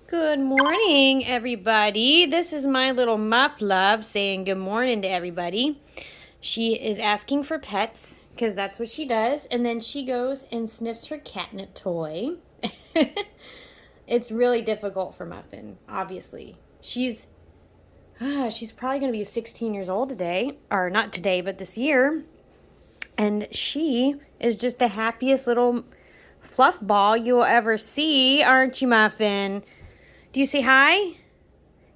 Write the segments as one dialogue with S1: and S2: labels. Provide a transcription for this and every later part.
S1: Good morning, everybody. This is my little muff love saying good morning to everybody. She is asking for pets because that's what she does, and then she goes and sniffs her catnip toy. It's really difficult for Muffin, obviously. She's probably going to be 16 years old today, or not today, but this year. And she is just the happiest little fluff ball you'll ever see, aren't you, Muffin? Do you say hi?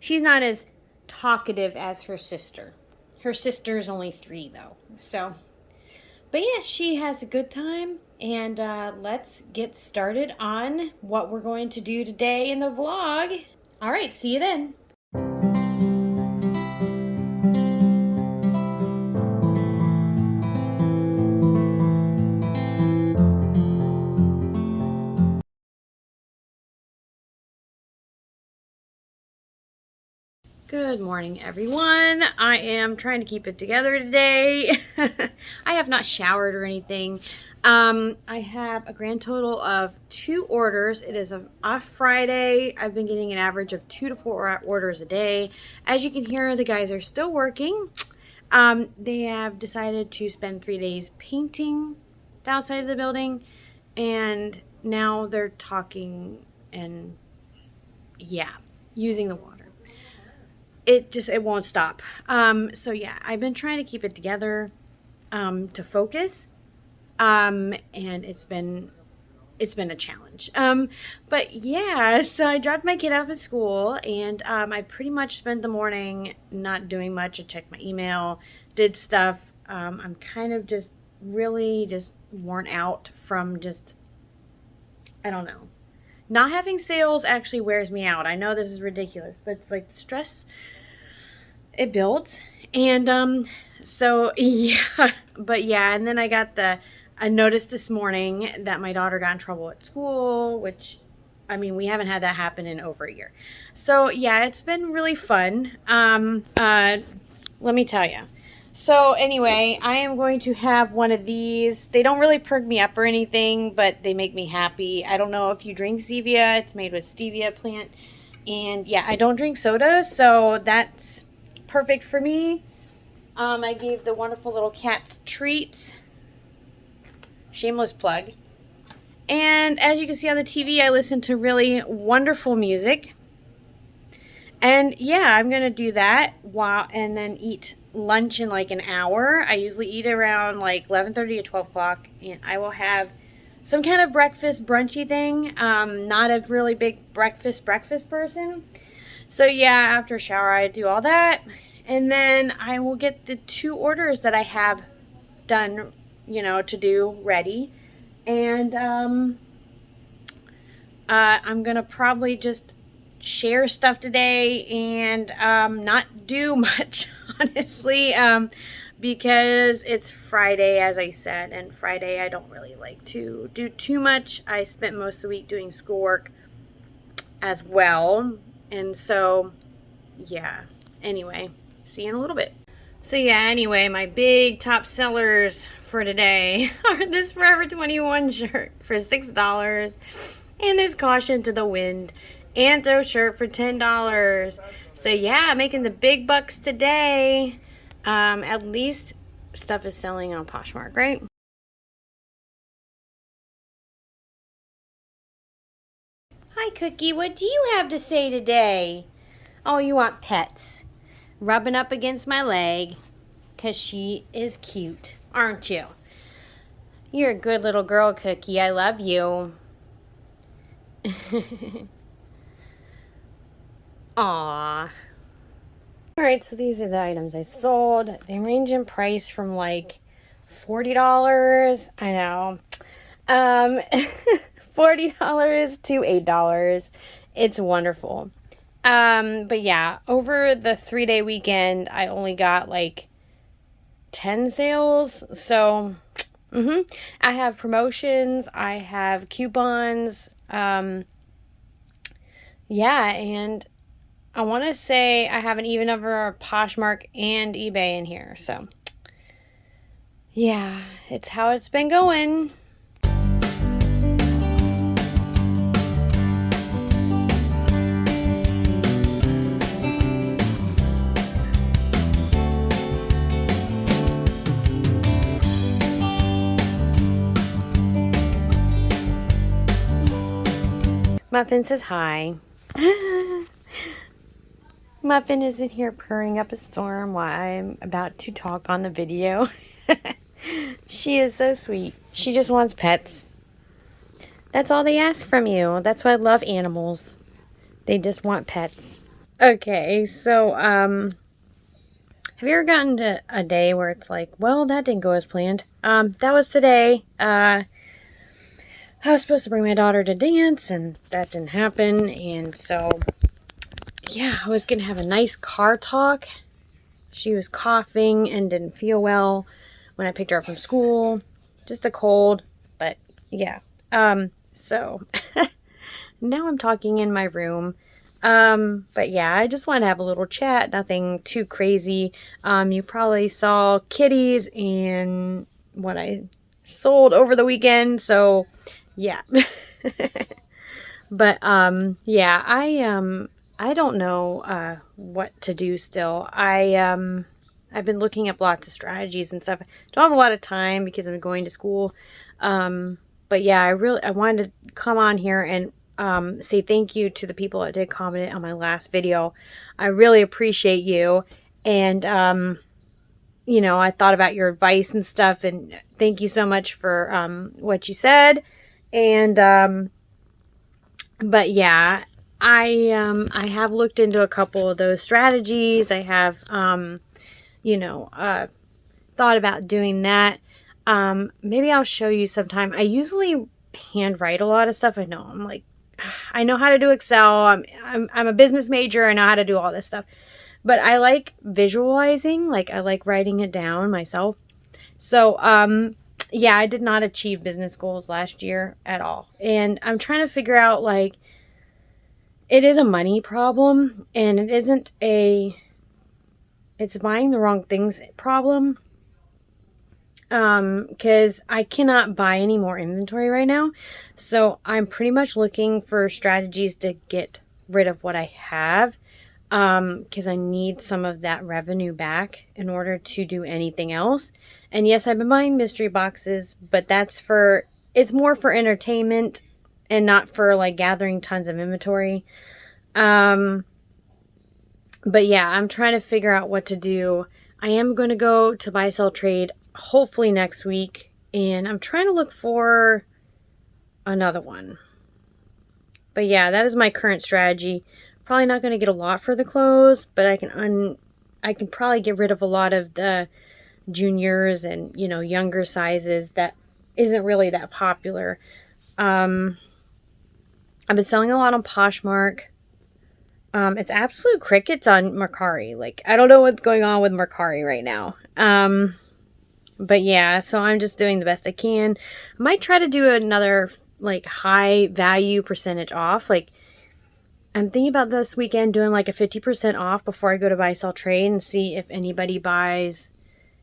S1: She's not as talkative as her sister. Her sister's only 3, though. But yeah, she has a good time. And let's get started on what we're going to do today in the vlog. All right, see you then. Good morning, everyone. I am trying to keep it together today. I have not showered or anything. I have a grand total of 2 orders. It is off Friday. I've been getting an average of 2 to 4 orders a day. As you can hear, the guys are still working. They have decided to spend 3 days painting the outside of the building, and now they're talking and, yeah, using the water. It won't stop. So yeah, I've been trying to keep it together, to focus. And it's been a challenge. But yeah, so I dropped my kid off at school, and I pretty much spent the morning not doing much. I checked my email, did stuff. I'm kind of just really just worn out from just, I don't know. Not having sales actually wears me out. I know this is ridiculous, but it's like stress, it builds. And so yeah, but yeah, and then I got a notice this morning that my daughter got in trouble at school, which, I mean, we haven't had that happen in over a year. So yeah, it's been really fun. Let me tell you. So anyway, I am going to have one of these. They don't really perk me up or anything, but they make me happy. I don't know if you drink stevia. It's made with stevia plant. And yeah, I don't drink soda, so that's perfect for me. I gave the wonderful little cats treats. Shameless plug. And as you can see on the TV, I listen to really wonderful music. And yeah, I'm going to do that and then eat lunch in like an hour. I usually eat around like 11:30 or 12 o'clock, and I will have some kind of breakfast brunchy thing. Not a really big breakfast person. So yeah, after a shower, I do all that, and then I will get the 2 orders that I have done, to do ready. And I'm going to probably just share stuff today and not do much, honestly, because it's Friday, as I said, and Friday I don't really like to do too much. I spent most of the week doing schoolwork as well, and so yeah, anyway, see you in a little bit. So yeah, anyway, my big top sellers for today are this Forever 21 shirt for $6, and this Caution to the Wind Anthro shirt for $10. So yeah, making the big bucks today. At least stuff is selling on Poshmark, right? Hi, Cookie. What do you have to say today? Oh, you want pets. Rubbing up against my leg because she is cute, aren't you? You're a good little girl, Cookie. I love you. Aww. Alright, so these are the items I sold. They range in price from like $40. I know. $40 to $8. It's wonderful. But yeah, over the 3-day weekend, I only got like 10 sales. So, I have promotions. I have coupons. Yeah, and I want to say I have an even number Poshmark and eBay in here. So, yeah, it's how it's been going. Muffin says hi. Muffin is in here purring up a storm while I'm about to talk on the video. She is so sweet. She just wants pets. That's all they ask from you. That's why I love animals. They just want pets. Okay, so, have you ever gotten to a day where it's like, well, that didn't go as planned? That was today. I was supposed to bring my daughter to dance, and that didn't happen, and so, yeah, I was gonna have a nice car talk. She was coughing and didn't feel well when I picked her up from school. Just a cold, but, yeah. So, now I'm talking in my room. But yeah, I just wanted to have a little chat, nothing too crazy. You probably saw kitties and what I sold over the weekend, so yeah. But, yeah, I don't know, what to do still. I've been looking up lots of strategies and stuff. I don't have a lot of time because I'm going to school. But yeah, I wanted to come on here and say thank you to the people that did comment on my last video. I really appreciate you. And, you know, I thought about your advice and stuff, and thank you so much for what you said. And, but yeah, I have looked into a couple of those strategies. I have, you know, thought about doing that. Maybe I'll show you sometime. I usually handwrite a lot of stuff. I know I'm like, I know how to do Excel. I'm a business major. I know how to do all this stuff, but I like visualizing. Like I like writing it down myself. So, yeah, I did not achieve business goals last year at all. And I'm trying to figure out, like, it is a money problem, and it isn't it's buying the wrong things problem. Because I cannot buy any more inventory right now. So I'm pretty much looking for strategies to get rid of what I have. Because I need some of that revenue back in order to do anything else. And yes, I've been buying mystery boxes, but it's more for entertainment and not for like gathering tons of inventory. But yeah, I'm trying to figure out what to do. I am going to go to buy, sell, trade hopefully next week, and I'm trying to look for another one. But yeah, that is my current strategy. Probably not going to get a lot for the clothes, but I can probably get rid of a lot of the juniors and, you know, younger sizes that isn't really that popular. I've been selling a lot on Poshmark. It's absolute crickets on Mercari. Like, I don't know what's going on with Mercari right now. But yeah, so I'm just doing the best I can. I might try to do another, like, high value percentage off. Like, I'm thinking about this weekend doing, like, a 50% off before I go to buy, sell, trade and see if anybody buys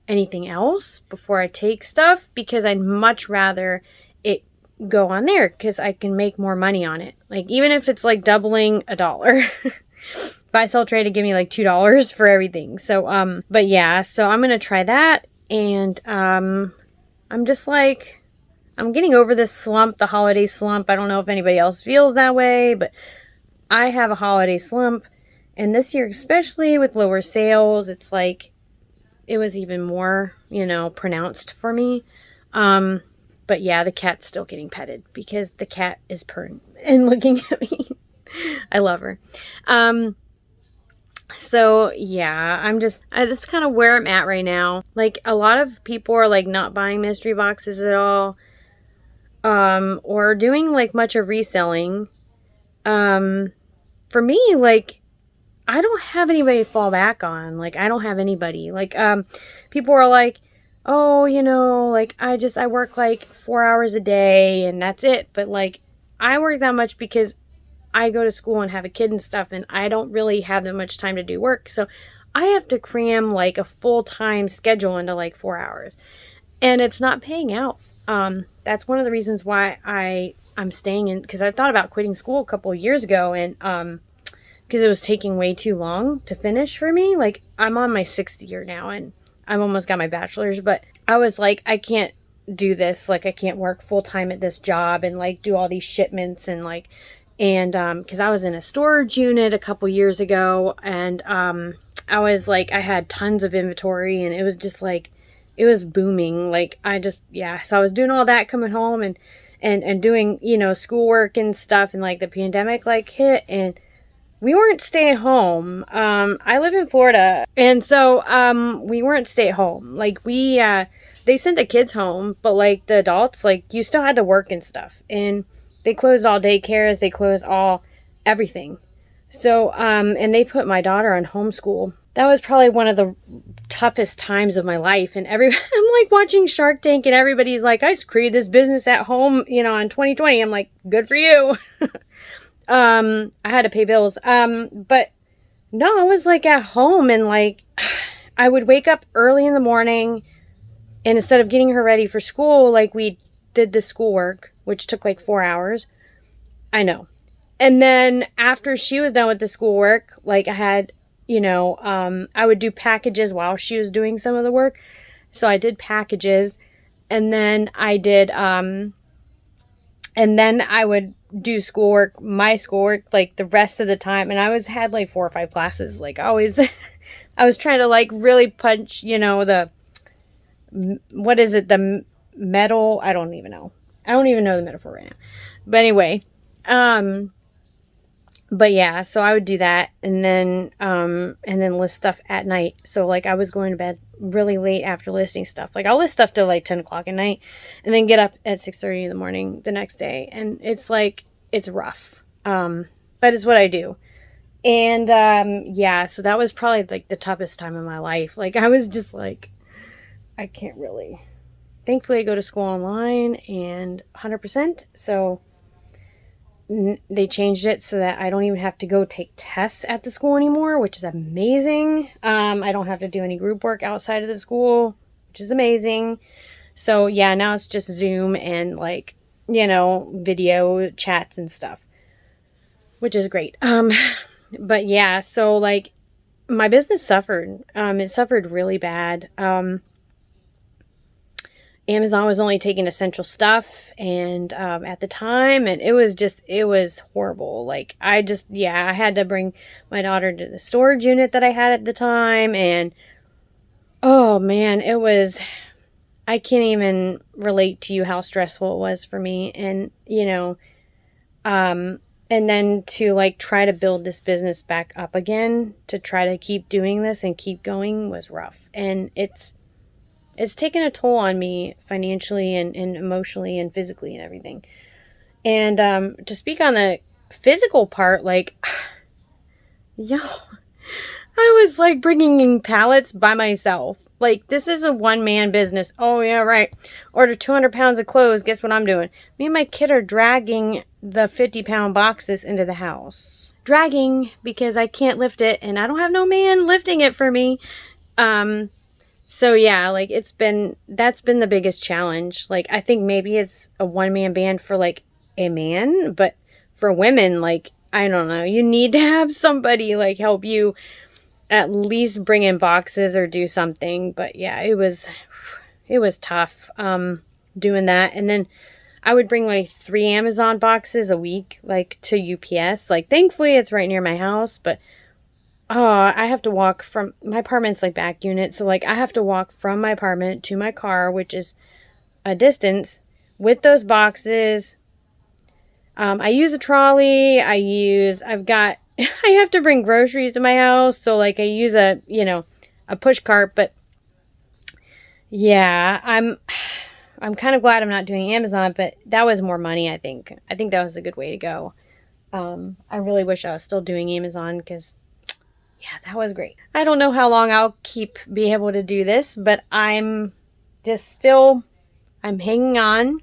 S1: anything else before I take stuff. Because I'd much rather it go on there because I can make more money on it. Like, even if it's, like, doubling $1. Buy, sell, trade to give me, like, $2 for everything. So, but yeah, so I'm going to try that. And, I'm just like, I'm getting over this slump, the holiday slump. I don't know if anybody else feels that way, but I have a holiday slump. And this year, especially with lower sales, it's like, it was even more, you know, pronounced for me. But yeah, the cat's still getting petted because the cat is purring and looking at me. I love her. So yeah, that's kind of where I'm at right now. Like, a lot of people are like not buying mystery boxes at all, or doing like much of reselling. For me, like, I don't have anybody to fall back on. Like, I don't have anybody. Like, people are like, oh, you know, like, I work like 4 hours a day and that's it. But like, I work that much because I go to school and have a kid and stuff, and I don't really have that much time to do work. So I have to cram like a full-time schedule into like 4 hours, and it's not paying out. That's one of the reasons why I'm staying in, because I thought about quitting school a couple of years ago, and because it was taking way too long to finish for me. Like, I'm on my 6th year now, and I've almost got my bachelor's, but I was like, I can't do this. Like, I can't work full-time at this job and like do all these shipments and like And because I was in a storage unit a couple years ago, and I was like, I had tons of inventory, and it was just like, it was booming. Like, so I was doing all that coming home and doing, schoolwork and stuff, and like the pandemic like hit, and we weren't staying home. I live in Florida, and so we weren't stay at home. Like, they sent the kids home, but like the adults, like, you still had to work and stuff, and they closed all daycares, they closed all everything. So and they put my daughter on homeschool. That was probably one of the toughest times of my life. And I'm like watching Shark Tank, and everybody's like, I created this business at home, in 2020. I'm like, good for you. I had to pay bills. But no, I was like at home, and like, I would wake up early in the morning, and instead of getting her ready for school, like, we did the schoolwork, which took like 4 hours. I know. And then after she was done with the schoolwork, like, I had, I would do packages while she was doing some of the work. So I did packages, and then I would do my schoolwork, like, the rest of the time. And I had like 4 or 5 classes. Like, always, I was trying to like really punch, what is it? The metal? I don't even know. I don't even know the metaphor right now. But anyway, but yeah, so I would do that, and then list stuff at night. So like, I was going to bed really late after listing stuff. Like, I'll list stuff till like 10 o'clock at night, and then get up at 6:30 in the morning the next day. And it's like, it's rough. But it's what I do. And, so that was probably like the toughest time of my life. Like, I was just like, I can't really. Thankfully, I go to school online and 100%. So they changed it so that I don't even have to go take tests at the school anymore, which is amazing. I don't have to do any group work outside of the school, which is amazing. So yeah, now it's just Zoom and like, video chats and stuff, which is great. But yeah, so like, my business suffered. It suffered really bad. Amazon was only taking essential stuff, and at the time, and it was horrible. Like, I had to bring my daughter to the storage unit that I had at the time, and oh man, I can't even relate to you how stressful it was for me. And and then to like try to build this business back up again, to try to keep doing this and keep going, was rough. And it's taken a toll on me financially and emotionally and physically and everything. And to speak on the physical part, like, I was like bringing in pallets by myself. Like, this is a one-man business. Oh yeah, right. Order 200 pounds of clothes. Guess what I'm doing? Me and my kid are dragging the 50-pound boxes into the house. Dragging because I can't lift it, and I don't have no man lifting it for me. So yeah, like, that's been the biggest challenge. Like, I think maybe it's a one-man band for like a man, but for women, like, I don't know, you need to have somebody like help you at least bring in boxes or do something. But yeah, it was tough doing that. And then I would bring like 3 Amazon boxes a week, like, to UPS. Like, thankfully it's right near my house, but I have to walk from my apartment's like back unit. So like, I have to walk from my apartment to my car, which is a distance, with those boxes. I use a trolley. I have to bring groceries to my house. So like, I use a push cart, but yeah, I'm kind of glad I'm not doing Amazon, but that was more money. I think that was a good way to go. I really wish I was still doing Amazon, because yeah, that was great. I don't know how long I'll be able to do this, but I'm hanging on.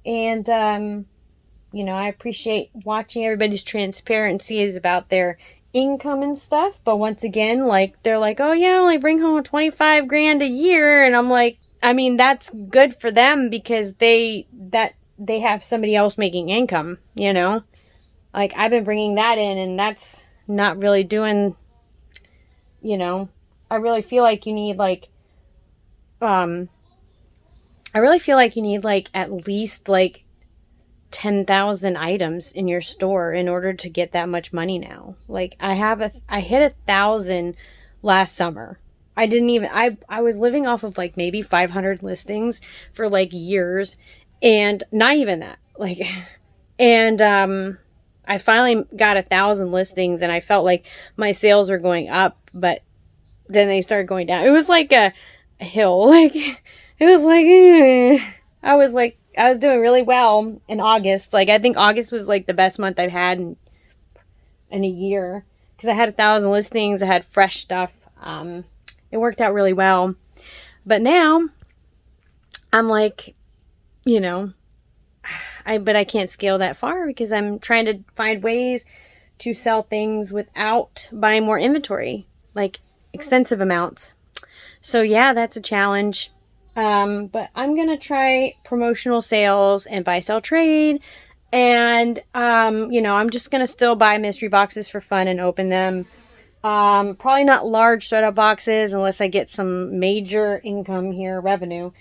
S1: And, I appreciate watching everybody's transparencies about their income and stuff. But once again, like, they're like, oh yeah, I bring home 25 grand a year. And I'm like, I mean, that's good for them, because they have somebody else making income, like, I've been bringing that in, and that's not really doing, I really feel like you need like, at least like 10,000 items in your store in order to get that much money now. Like I hit 1,000 last summer. I was living off of like maybe 500 listings for like years, and not even that. Like, and, I finally got 1,000 listings, and I felt like my sales were going up, but then they started going down. It was like a hill. Like, it was like, I was doing really well in August. Like, I think August was like the best month I've had in a year, because I had 1,000 listings. I had fresh stuff. It worked out really well. But now I'm like, you know, but I can't scale that far because I'm trying to find ways to sell things without buying more inventory, like extensive amounts. So yeah, that's a challenge. But I'm going to try promotional sales and buy, sell, trade. And, I'm just going to still buy mystery boxes for fun and open them. Probably not large setup boxes unless I get some major income here, revenue.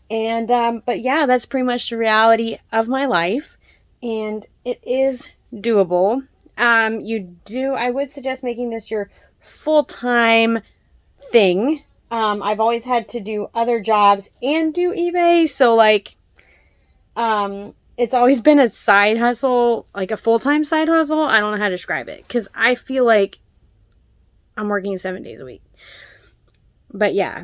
S1: And, but yeah, that's pretty much the reality of my life, and it is doable. I would suggest making this your full-time thing. I've always had to do other jobs and do eBay. So like, it's always been a side hustle, like a full-time side hustle. I don't know how to describe it, 'cause I feel like I'm working 7 days a week, but yeah,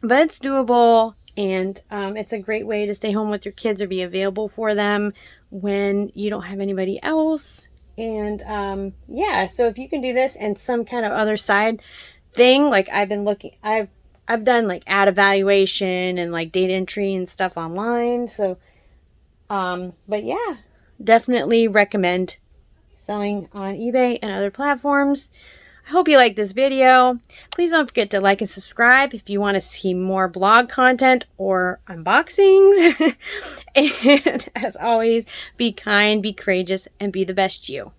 S1: but it's doable, and it's a great way to stay home with your kids or be available for them when you don't have anybody else. And yeah, so if you can do this and some kind of other side thing, like I've done like ad evaluation and like data entry and stuff online. So, but yeah, definitely recommend selling on eBay and other platforms. I hope you like this video. Please don't forget to like and subscribe if you want to see more blog content or unboxings. And as always, be kind, be courageous, and be the best you.